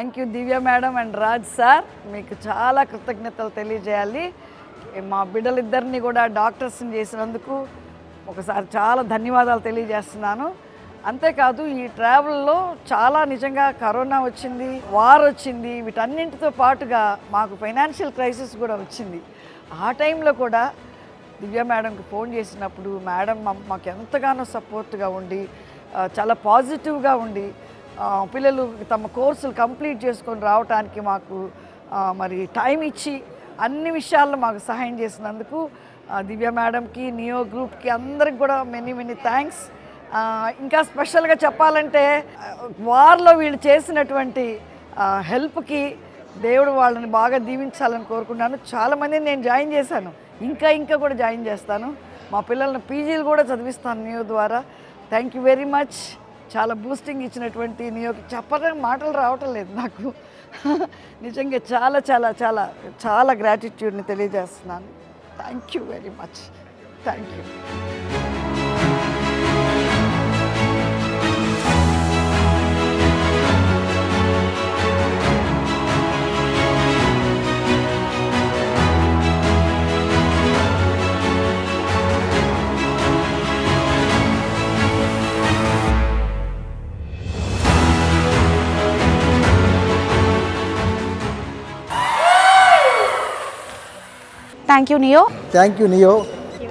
Thank you Divya madam and Raj sir, మీకు చాలా కృతజ్ఞతలు తెలియజేయాలి. మా బిడ్డలిద్దరిని కూడా డాక్టర్స్ని చేసినందుకు ఒకసారి చాలా ధన్యవాదాలు తెలియజేస్తున్నాను. అంతేకాదు ఈ ట్రావెల్లో చాలా నిజంగా కరోనా వచ్చింది, వార్ వచ్చింది, వీటన్నింటితో పాటుగా మాకు ఫైనాన్షియల్ క్రైసిస్ కూడా వచ్చింది. ఆ టైంలో కూడా దివ్య మేడంకి ఫోన్ చేసినప్పుడు మేడం మాకు ఎంతగానో సపోర్ట్గా ఉండి చాలా పాజిటివ్గా ఉండి పిల్లలు తమ కోర్సులు కంప్లీట్ చేసుకొని రావడానికి మాకు మరి టైం ఇచ్చి అన్ని విషయాల్లో మాకు సహాయం చేసినందుకు దివ్య మేడంకి, నియో గ్రూప్కి అందరికి కూడా మెనీ థ్యాంక్స్. ఇంకా స్పెషల్గా చెప్పాలంటే వార్లో వీళ్ళు చేసినటువంటి హెల్ప్కి దేవుడు వాళ్ళని బాగా దీవించాలని కోరుకున్నాను. చాలామందిని నేను జాయిన్ చేశాను, ఇంకా కూడా జాయిన్ చేస్తాను. మా పిల్లల్ని పీజీలు కూడా చదివిస్తాను నియో ద్వారా. Thank you very much. చాలా బూస్టింగ్ ఇచ్చినటువంటి నియోకి చెప్పడానికి మాటలు రావటం లేదు నాకు. నిజంగా చాలా చాలా చాలా చాలా గ్రాటిట్యూడ్ని తెలియజేస్తున్నాను. Thank you very much. Thank you. Thank you, Neo. Thank you, Neo.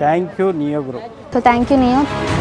Thank you, Neo Group. So thank you, Neo.